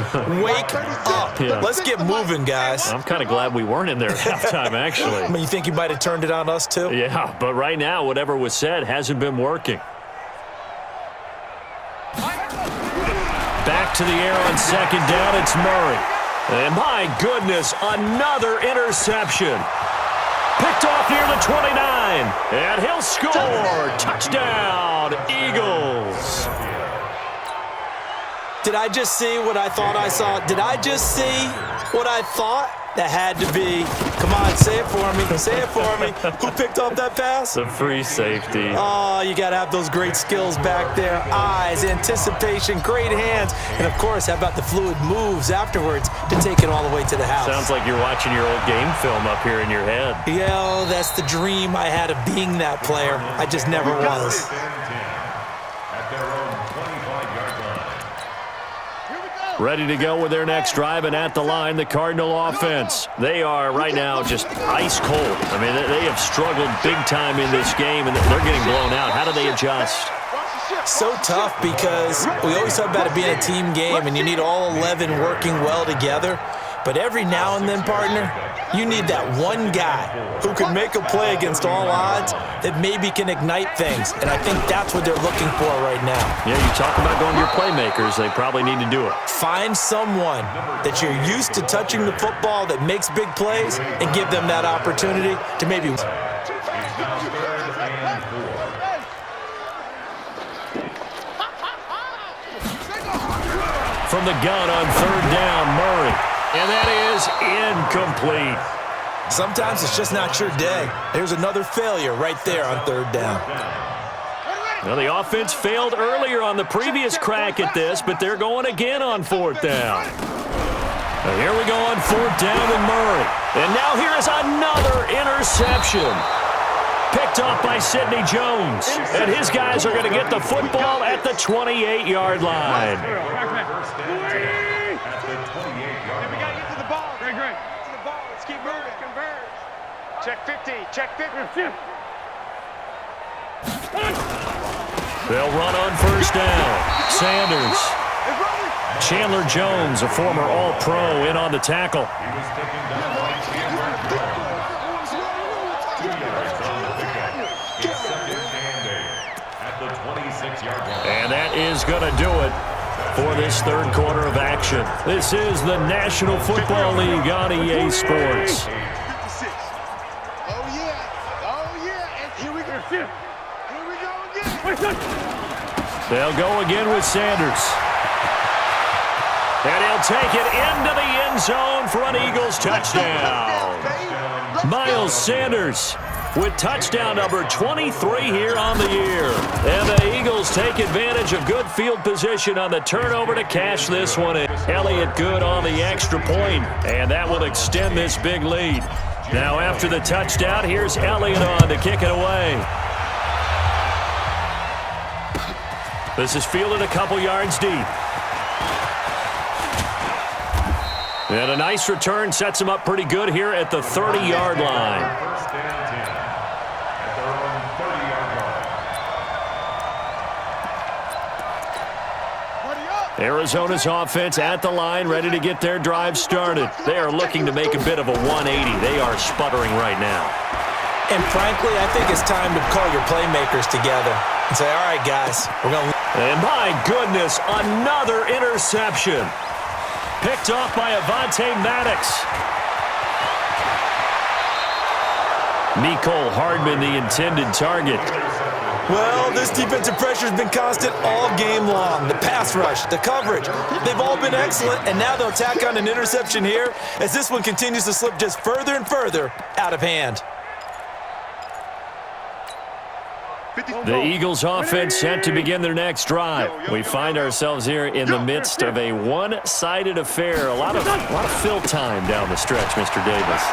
Speaker 9: wake up. Yeah. Let's get moving, guys.
Speaker 7: I'm kind of glad we weren't in there at halftime, actually.
Speaker 9: I mean, you think you might have turned it on us, too?
Speaker 7: Yeah, but right now, whatever was said hasn't been working. Back to the air on 2nd down, it's Murray. And my goodness, another interception. Picked off near the 29, and he'll score. Touchdown, Eagles.
Speaker 9: Did I just see what I thought I saw? Did I just see what I thought? That had to be. Come on, say it for me. Say it for me. Who picked up that pass?
Speaker 7: The free safety.
Speaker 9: Oh, you got to have those great skills back there. Eyes, anticipation, great hands. And, of course, how about the fluid moves afterwards to take it all the way to the house?
Speaker 7: Sounds like you're watching your old game film up here in your head.
Speaker 9: Yeah, that's the dream I had of being that player. I just never was.
Speaker 7: Ready to go with their next drive, and at the line, the Cardinal offense. They are right now just ice cold. I mean, they have struggled big time in this game, and they're getting blown out. How do they adjust?
Speaker 9: So tough because we always talk about it being a team game, and you need all 11 working well together. But every now and then, partner, you need that one guy who can make a play against all odds that maybe can ignite things. And I think that's what they're looking for right now.
Speaker 7: Yeah, you talk about going to your playmakers. They probably need to do it.
Speaker 9: Find someone that you're used to touching the football that makes big plays and give them that opportunity to maybe...
Speaker 7: From the gun on 3rd down, Murray. And that is incomplete.
Speaker 9: Sometimes it's just not your day. There's another failure right there on 3rd down.
Speaker 7: Well, the offense failed earlier on the previous crack at this, but they're going again on 4th down. Now here we go on 4th down with Murray. And now here is another interception. Picked off by Sidney Jones. And his guys are going to get the football at the 28-yard line.
Speaker 8: Check 50, check 50.
Speaker 7: They'll run on 1st down. Sanders. Chandler Jones, a former All-Pro, in on the tackle. And that is going to do it for this 3rd quarter of action. This is the National Football League on EA Sports. They'll go again with Sanders. And he'll take it into the end zone for an Eagles touchdown. Miles Sanders with touchdown number 23 here on the year. And the Eagles take advantage of good field position on the turnover to cash this one in. Elliott good on the extra point, and that will extend this big lead. Now after the touchdown, here's Elliott on to kick it away. This is fielded a couple yards deep. And a nice return sets him up pretty good here at the 30-yard line.
Speaker 10: First and 10 at their own 30-yard line.
Speaker 7: Arizona's offense at the line, ready to get their drive started. They are looking to make a bit of a 180. They are sputtering right now.
Speaker 9: And frankly, I think it's time to call your playmakers together and say, all right, guys, we're going to...
Speaker 7: And my goodness, another interception. Picked off by Avonte Maddox. Mecole Hardman, the intended target.
Speaker 9: Well, this defensive pressure has been constant all game long. The pass rush, the coverage, they've all been excellent, and now they'll tack on an interception here as this one continues to slip just further and further out of hand.
Speaker 7: The Eagles offense set to begin their next drive. We find ourselves here in the midst of a one-sided affair. A lot of fill time down the stretch, Mr. Davis.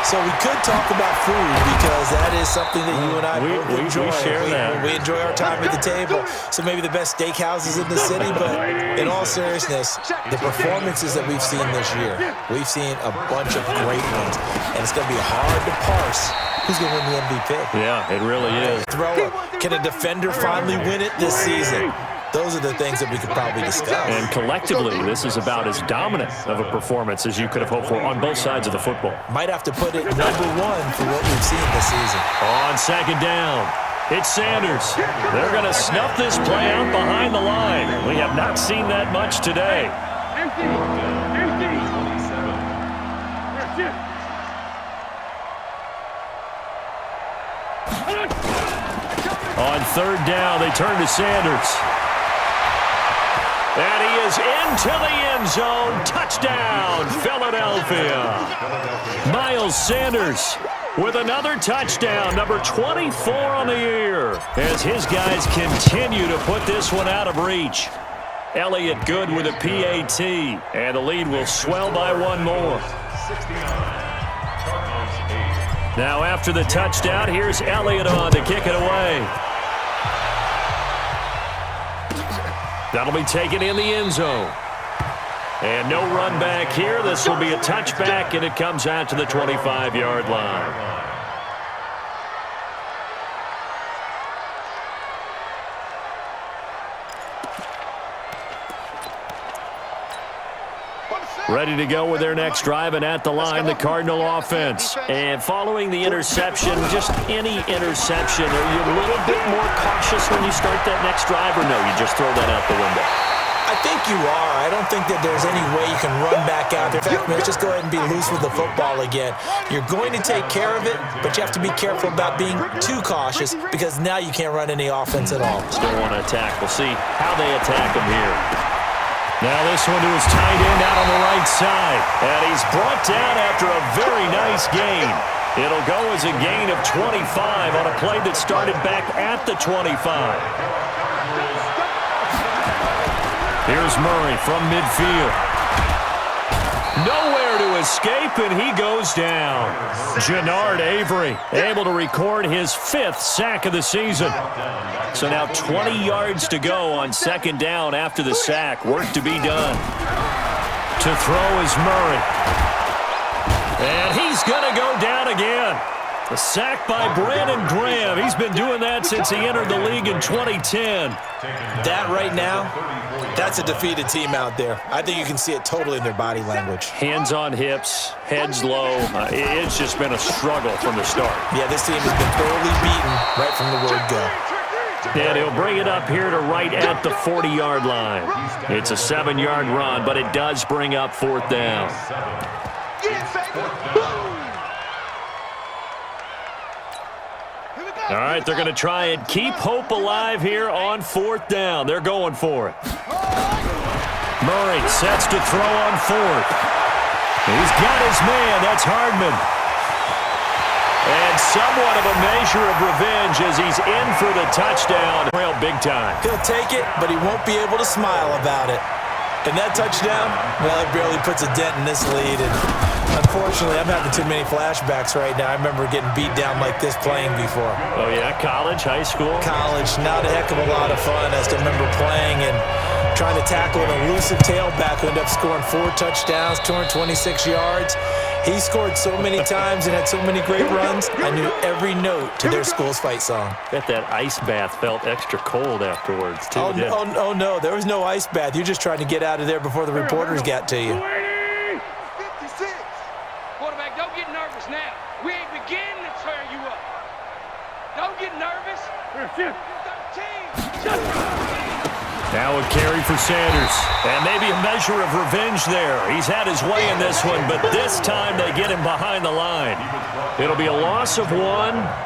Speaker 9: So we could talk about food because that is something that you and I both enjoy.
Speaker 7: We share that.
Speaker 9: We enjoy our time at the table. So maybe the best steakhouses in the city, but in all seriousness, the performances that we've seen this year, we've seen a bunch of great ones, and it's going to be hard to parse who's going to win the MVP.
Speaker 7: Yeah, it really is.
Speaker 9: Thrower, can a defender finally win it this season? Those are the things that we could probably discuss.
Speaker 7: And collectively, this is about as dominant of a performance as you could have hoped for on both sides of the football.
Speaker 9: Might have to put it #1 for what we've seen this season.
Speaker 7: On second down, it's Sanders. They're going to snuff this play out behind the line. We have not seen that much today. On third down, they turn to Sanders. And he is into the end zone. Touchdown, Philadelphia. Miles Sanders with another touchdown, number 24 on the year, as his guys continue to put this one out of reach. Elliott Good with a PAT, and the lead will swell by one more. Now after the touchdown, here's Elliott on to kick it away. That'll be taken in the end zone. And no run back here. This will be a touchback, and it comes out to the 25-yard line. Ready to go with their next drive, and at the line, the Cardinal offense. And following the interception, just any interception, are you a little bit more cautious when you start that next drive, or no, you just throw that out the window?
Speaker 9: I think you are. I don't think that there's any way you can run back out there. In fact, let's just go ahead and be loose with the football again. You're going to take care of it, but you have to be careful about being too cautious because now you can't run any offense at all.
Speaker 7: Still want to attack. We'll see how they attack him here. Now this one to his tight end out on the right side. And he's brought down after a very nice gain. It'll go as a gain of 25 on a play that started back at the 25. Here's Murray from midfield. Nowhere to escape, and he goes down. Jannard Avery able to record his 5th sack of the season. So now 20 yards to go on second down after the sack. Work to be done. To throw is Murray. And he's going to go down again. A sack by Brandon Graham. He's been doing that since he entered the league in 2010.
Speaker 9: That right now, that's a defeated team out there. I think you can see it totally in their body language.
Speaker 7: Hands on hips, heads low. It's just been a struggle from the start.
Speaker 9: Yeah, this team has been thoroughly beaten right from the word go.
Speaker 7: And he'll bring it up here to right at the 40-yard line. It's a 7-yard run, but it does bring up 4th down. All right, they're going to try and keep hope alive here on 4th down. They're going for it. Murray sets to throw on 4th. He's got his man. That's Hardman. And somewhat of a measure of revenge as he's in for the touchdown. Real big time.
Speaker 9: He'll take it, but he won't be able to smile about it. And that touchdown, well, it barely puts a dent in this lead. And unfortunately, Unfortunately, I'm having too many flashbacks right now. I remember getting beat down like this playing before.
Speaker 7: Oh, yeah? College, high school?
Speaker 9: College, not a heck of a lot of fun. I still remember playing and trying to tackle an elusive tailback who ended up scoring 4 touchdowns, 226 yards. He scored so many times and had so many great runs, I knew every note to their school's fight song.
Speaker 7: Bet that ice bath felt extra cold afterwards, too.
Speaker 9: Oh, no, there was no ice bath. You're just trying to get out of there before the reporters got to you.
Speaker 8: 56. Quarterback, don't get nervous now. We ain't beginning to tear you up. Don't get nervous. 13.
Speaker 7: Now a carry for Sanders. And maybe a measure of revenge there. He's had his way in this one, but this time they get him behind the line. It'll be a loss of 1,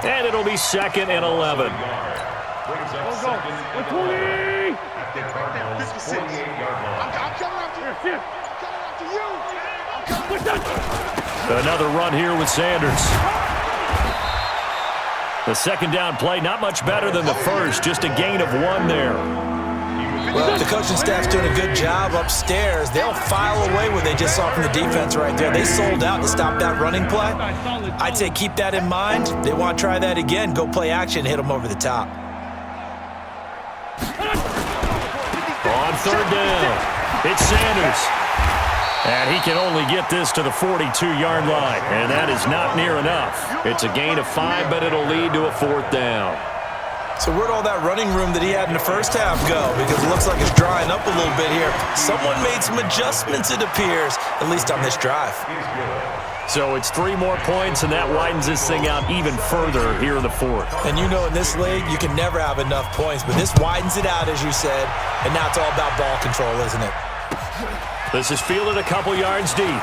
Speaker 7: and it'll be 2nd and 11.
Speaker 10: Brings up second and 11 at the Cardinals' 48-yard line.
Speaker 8: I'm coming after you. I'm coming after you.
Speaker 7: Another run here with Sanders. The second down play, not much better than the first, just a gain of 1 there.
Speaker 9: Well, the coaching staff's doing a good job upstairs. They'll file away what they just saw from the defense right there. They sold out to stop that running play. I'd say keep that in mind. They want to try that again. Go play action, hit them over the top.
Speaker 7: On 3rd down, it's Sanders. And he can only get this to the 42-yard line, and that is not near enough. It's a gain of 5, but it'll lead to a 4th down.
Speaker 9: So where'd all that running room that he had in the first half go? Because it looks like it's drying up a little bit here. Someone made some adjustments, it appears, at least on this drive.
Speaker 7: So it's 3 more points, and that widens this thing out even further here in the 4th.
Speaker 9: And you know in this league, you can never have enough points, but this widens it out, as you said, and now it's all about ball control, isn't it?
Speaker 7: This is fielded a couple yards deep.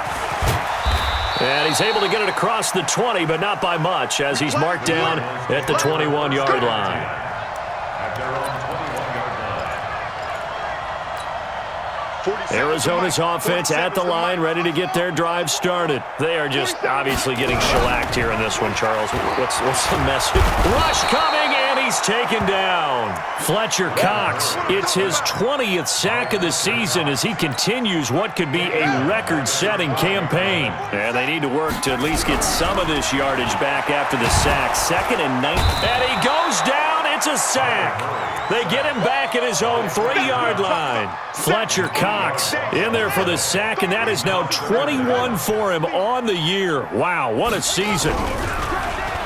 Speaker 7: And he's able to get it across the 20, but not by much, as he's marked down at the 21-yard line.
Speaker 10: At their own 21-yard line.
Speaker 7: Arizona's offense at the line, ready to get their drive started. They are just obviously getting shellacked here in this one, Charles. What's the message? Rush coming, and he's taken down. Fletcher Cox, it's his 20th sack of the season as he continues what could be a record-setting campaign. And they need to work to at least get some of this yardage back after the sack. 2nd and 9. And he goes down. It's a sack. They get him back at his own 3-yard line. Fletcher Cox in there for the sack, and that is now 21 for him on the year. Wow, what a season.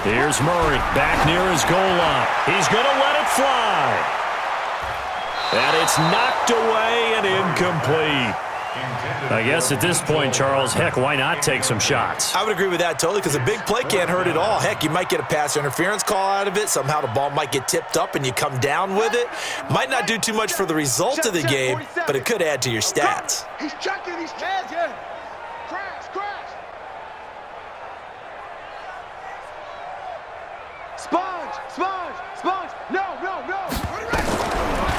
Speaker 7: Here's Murray back near his goal line. He's going to let it fly. And it's knocked away and incomplete. I guess at this point, Charles, heck, why not take some shots?
Speaker 9: I would agree with that totally, because a big play can't hurt at all. Heck, you might get a pass interference call out of it. Somehow the ball might get tipped up and you come down with it. Might not do too much for the result of the game, but it could add to your stats.
Speaker 8: He's checking. He's checking. Crash. Sponge. No.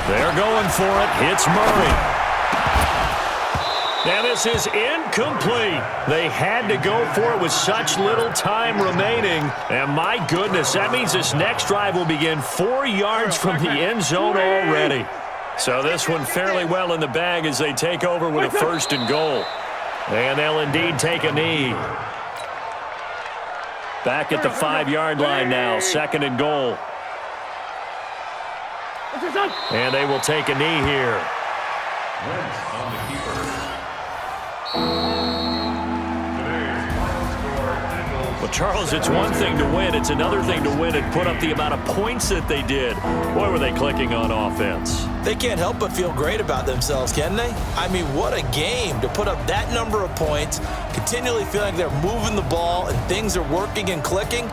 Speaker 7: They're going for it. Hits Murray. And this is incomplete. They had to go for it with such little time remaining. And my goodness, that means this next drive will begin 4 yards from the end zone already. So this one fairly well in the bag as they take over with a 1st and goal. And they'll indeed take a knee. Back at the 5-yard line now, 2nd and goal. And they will take a knee here.
Speaker 10: Wentz on the keeper. Today's final score, Eagles.
Speaker 7: Well, Charles, it's one thing to win. It's another thing to win and put up the amount of points that they did. Boy, were they clicking on offense.
Speaker 9: They can't help but feel great about themselves, can they? I mean, what a game to put up that number of points, continually feeling like they're moving the ball and things are working and clicking.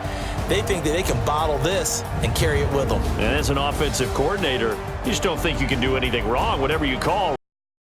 Speaker 9: They think that they can bottle this and carry it with them.
Speaker 7: And as an offensive coordinator, you just don't think you can do anything wrong, whatever you call.